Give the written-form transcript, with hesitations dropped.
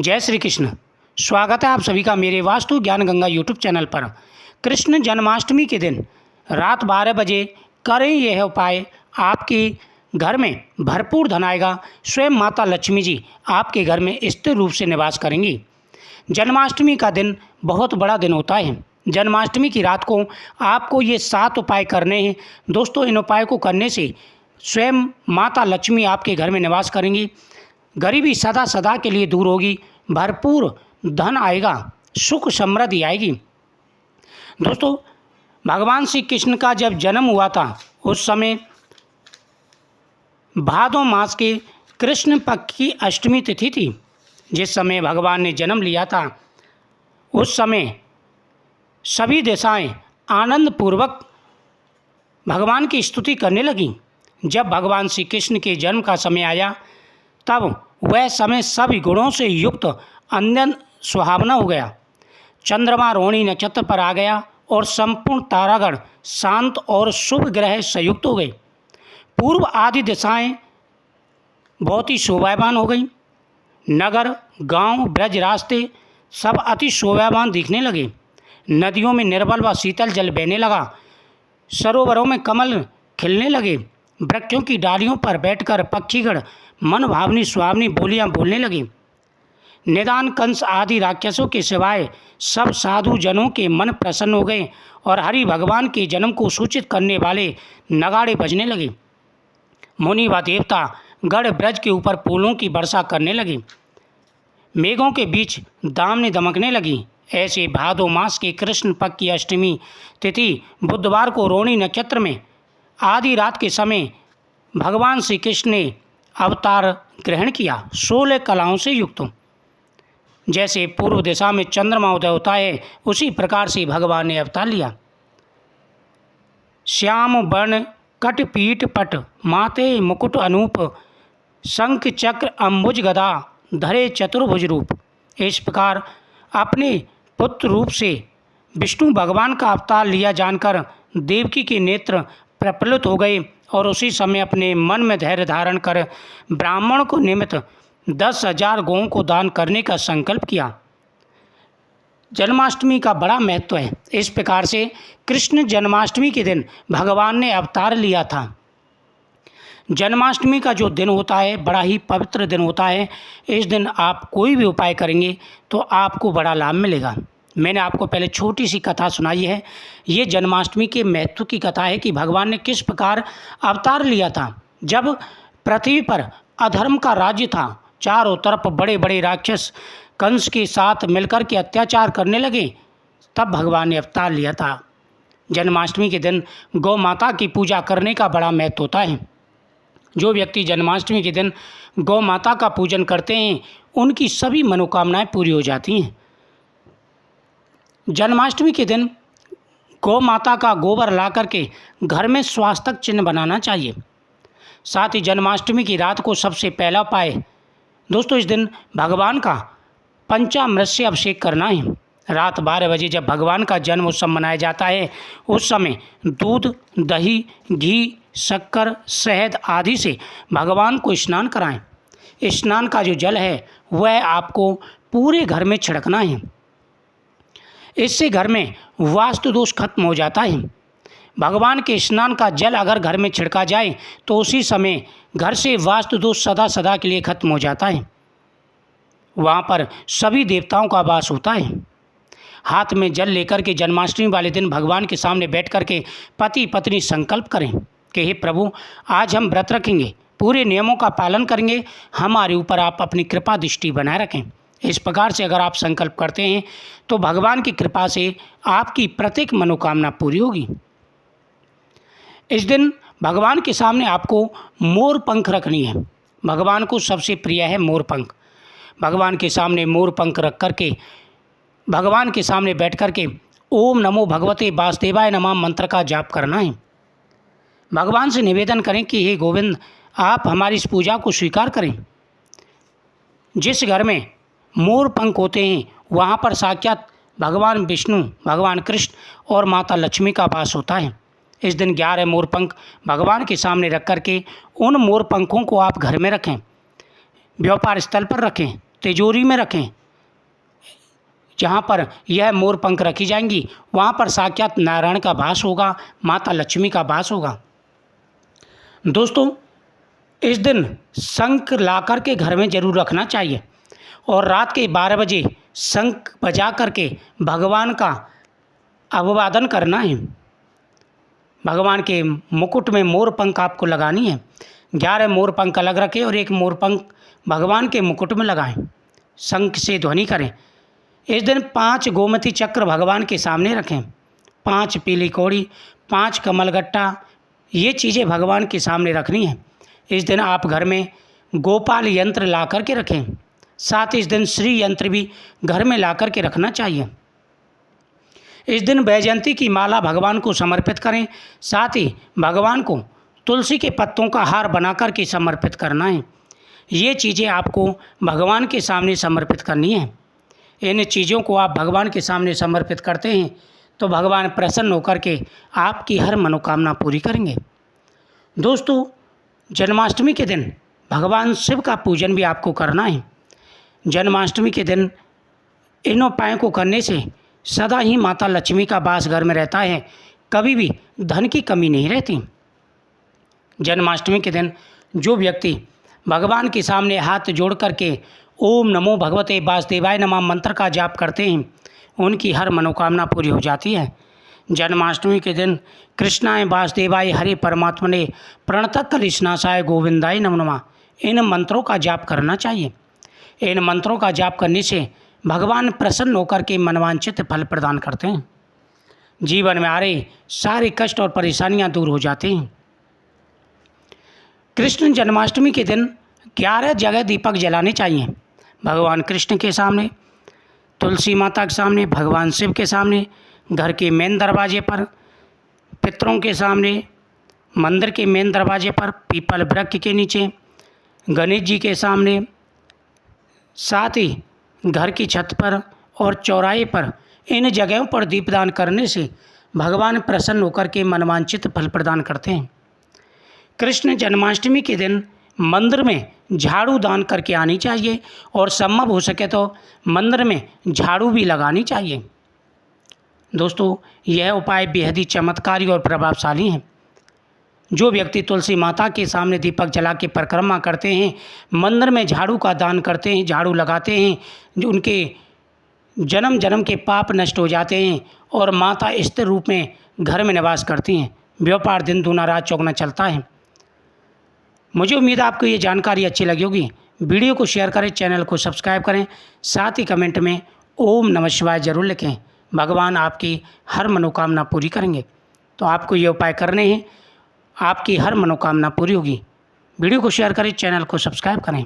जय श्री कृष्ण। स्वागत है आप सभी का मेरे वास्तु ज्ञान गंगा यूट्यूब चैनल पर। कृष्ण जन्माष्टमी के दिन रात 12 बजे करें यह उपाय, आपके घर में भरपूर धन आएगा। स्वयं माता लक्ष्मी जी आपके घर में स्थिर रूप से निवास करेंगी। जन्माष्टमी का दिन बहुत बड़ा दिन होता है। जन्माष्टमी की रात को आपको ये 7 उपाय करने हैं। दोस्तों, इन उपाय को करने से स्वयं माता लक्ष्मी आपके घर में निवास करेंगी। गरीबी सदा सदा के लिए दूर होगी, भरपूर धन आएगा, सुख समृद्धि आएगी। दोस्तों, भगवान श्री कृष्ण का जब जन्म हुआ था उस समय भादो मास के कृष्ण पक्ष की अष्टमी तिथि थी। जिस समय भगवान ने जन्म लिया था उस समय सभी देवताएं आनंद पूर्वक भगवान की स्तुति करने लगीं। जब भगवान श्री कृष्ण के जन्म का समय आया तब वह समय सभी गुणों से युक्त अत्यंत सुहावना हो गया। चंद्रमा रोहिणी नक्षत्र पर आ गया और संपूर्ण तारागण शांत और शुभ ग्रह संयुक्त हो गए। पूर्व आदि दिशाएं बहुत ही शोभावान हो गई। नगर, गांव, ब्रज, रास्ते सब अति शोभावान दिखने लगे। नदियों में निर्मल व शीतल जल बहने लगा। सरोवरों में कमल खिलने लगे। वृक्षों की डालियों पर बैठकर पक्षीगण मन भावनी सुहावनी बोलियां बोलने लगे। निदान कंस आदि राक्षसों के सिवाय सब साधु जनों के मन प्रसन्न हो गए और हरि भगवान के जन्म को सूचित करने वाले नगाड़े बजने लगे। मुनि व देवता गढ़ ब्रज के ऊपर फूलों की वर्षा करने लगे। मेघों के बीच दामने दमकने लगी। ऐसे भादो मास के कृष्ण पक्ष की अष्टमी तिथि बुधवार को रोहिणी नक्षत्र में आधी रात के समय भगवान श्री कृष्ण ने अवतार ग्रहण किया। 16 कलाओं से युक्त। जैसे पूर्व दिशा में चंद्रमा उदय होता है उसी प्रकार से भगवान ने अवतार लिया। श्याम वर्ण कट पीठ पट माथे मुकुट अनूप शंख चक्र अम्बुज गदा धरे चतुर्भुज रूप। इस प्रकार अपने पुत्र रूप से विष्णु भगवान का अवतार लिया जानकर देवकी के नेत्र प्रफुल्लित हो गए और उसी समय अपने मन में धैर्य धारण कर ब्राह्मण को निमित्त 10,000 गौओं को दान करने का संकल्प किया। जन्माष्टमी का बड़ा महत्व है। इस प्रकार से कृष्ण जन्माष्टमी के दिन भगवान ने अवतार लिया था। जन्माष्टमी का जो दिन होता है बड़ा ही पवित्र दिन होता है। इस दिन आप कोई भी उपाय करेंगे तो आपको बड़ा लाभ मिलेगा। मैंने आपको पहले छोटी सी कथा सुनाई है। ये जन्माष्टमी के महत्व की कथा है कि भगवान ने किस प्रकार अवतार लिया था। जब पृथ्वी पर अधर्म का राज्य था, चारों तरफ बड़े बड़े राक्षस कंस के साथ मिलकर के अत्याचार करने लगे, तब भगवान ने अवतार लिया था। जन्माष्टमी के दिन गौ माता की पूजा करने का बड़ा महत्व होता है। जो व्यक्ति जन्माष्टमी के दिन गौ माता का पूजन करते हैं उनकी सभी मनोकामनाएं पूरी हो जाती हैं। जन्माष्टमी के दिन गौ माता का गोबर ला करके घर में स्वास्थ्य चिन्ह बनाना चाहिए। साथ ही जन्माष्टमी की रात को सबसे पहला उपाय दोस्तों, इस दिन भगवान का पंचामृत से अभिषेक करना है। रात 12 बजे जब भगवान का जन्म उत्सव मनाया जाता है उस समय दूध, दही, घी, शक्कर, शहद आदि से भगवान को स्नान कराएं। स्नान का जो जल है वह आपको पूरे घर में छिड़कना है। इससे घर में वास्तु दोष खत्म हो जाता है। भगवान के स्नान का जल अगर घर में छिड़का जाए तो उसी समय घर से वास्तु दोष सदा सदा के लिए खत्म हो जाता है। वहाँ पर सभी देवताओं का वास होता है। हाथ में जल लेकर के जन्माष्टमी वाले दिन भगवान के सामने बैठ कर के पति पत्नी संकल्प करें कि हे प्रभु, आज हम व्रत रखेंगे, पूरे नियमों का पालन करेंगे, हमारे ऊपर आप अपनी कृपा दृष्टि बनाए रखें। इस प्रकार से अगर आप संकल्प करते हैं तो भगवान की कृपा से आपकी प्रत्येक मनोकामना पूरी होगी। इस दिन भगवान के सामने आपको मोर पंख रखनी है। भगवान को सबसे प्रिय है मोर पंख। भगवान के सामने मोर पंख रख करके भगवान के सामने बैठ करके ओम नमो भगवते वासुदेवाय नमः मंत्र का जाप करना है। भगवान से निवेदन करें कि हे गोविंद, आप हमारी इस पूजा को स्वीकार करें। जिस घर में मोर पंख होते हैं वहाँ पर साक्षात भगवान विष्णु, भगवान कृष्ण और माता लक्ष्मी का वास होता है। इस दिन 11 मोर पंख भगवान के सामने रख करके उन मोर पंखों को आप घर में रखें, व्यापार स्थल पर रखें, तिजोरी में रखें। जहाँ पर यह मोर पंख रखी जाएंगी वहाँ पर साक्षात नारायण का वास होगा, माता लक्ष्मी का वास होगा। दोस्तों, इस दिन शंख ला कर के घर में ज़रूर रखना चाहिए और रात के 12 बजे शंख बजा करके भगवान का अभिवादन करना है। भगवान के मुकुट में मोर पंख आपको लगानी है। 11 मोर पंख अलग रखें और एक मोर पंख भगवान के मुकुट में लगाएं। शंख से ध्वनि करें। इस दिन 5 गोमती चक्र भगवान के सामने रखें। 5 पीली कौड़ी, 5 कमलगट्टा, ये चीज़ें भगवान के सामने रखनी है। इस दिन आप घर में गोपाल यंत्र ला कर के रखें। साथ ही इस दिन श्री यंत्र भी घर में ला कर के रखना चाहिए। इस दिन वैजयंती की माला भगवान को समर्पित करें। साथ ही भगवान को तुलसी के पत्तों का हार बना कर के समर्पित करना है। ये चीज़ें आपको भगवान के सामने समर्पित करनी है। इन चीज़ों को आप भगवान के सामने समर्पित करते हैं तो भगवान प्रसन्न होकर के आपकी हर मनोकामना पूरी करेंगे। दोस्तों, जन्माष्टमी के दिन भगवान शिव का पूजन भी आपको करना है। जन्माष्टमी के दिन इन उपायों को करने से सदा ही माता लक्ष्मी का वास घर में रहता है, कभी भी धन की कमी नहीं रहती। जन्माष्टमी के दिन जो व्यक्ति भगवान के सामने हाथ जोड़ करके ओम नमो भगवते वासुदेवाय नमः मंत्र का जाप करते हैं, उनकी हर मनोकामना पूरी हो जाती है। जन्माष्टमी के दिन कृष्णाय वासुदेवाय हरे परमात्मने प्रणतः कलिशनाशाय गोविंदाय नमो नमः, इन मंत्रों का जाप करना चाहिए। इन मंत्रों का जाप करने से भगवान प्रसन्न होकर के मनवांछित फल प्रदान करते हैं। जीवन में आ रहे सारे कष्ट और परेशानियां दूर हो जाते हैं। कृष्ण जन्माष्टमी के दिन 11 जगह दीपक जलाने चाहिए। भगवान कृष्ण के सामने, तुलसी माता के सामने, भगवान शिव के सामने, घर के मेन दरवाजे पर, पितरों के सामने, मंदिर के मेन दरवाजे पर, पीपल वृक्ष के नीचे, गणेश जी के सामने, साथ ही घर की छत पर और चौराहे पर, इन जगहों पर दीपदान करने से भगवान प्रसन्न होकर के मनवांछित फल प्रदान करते हैं। कृष्ण जन्माष्टमी के दिन मंदिर में झाड़ू दान करके आनी चाहिए और संभव हो सके तो मंदिर में झाड़ू भी लगानी चाहिए। दोस्तों, यह उपाय बेहद ही चमत्कारी और प्रभावशाली हैं। जो व्यक्ति तुलसी माता के सामने दीपक जला के परिक्रमा करते हैं, मंदिर में झाड़ू का दान करते हैं, झाड़ू लगाते हैं, जो उनके जन्म जन्म के पाप नष्ट हो जाते हैं और माता स्थिर रूप में घर में निवास करती हैं। व्यापार दिन दूना रात चौगुना चलता है। मुझे उम्मीद है आपको ये जानकारी अच्छी लगी होगी। वीडियो को शेयर करें, चैनल को सब्सक्राइब करें, साथ ही कमेंट में ओम नमः शिवाय जरूर लिखें। भगवान आपकी हर मनोकामना पूरी करेंगे। तो आपको ये उपाय करने हैं, आपकी हर मनोकामना पूरी होगी। वीडियो को शेयर करें, चैनल को सब्सक्राइब करें।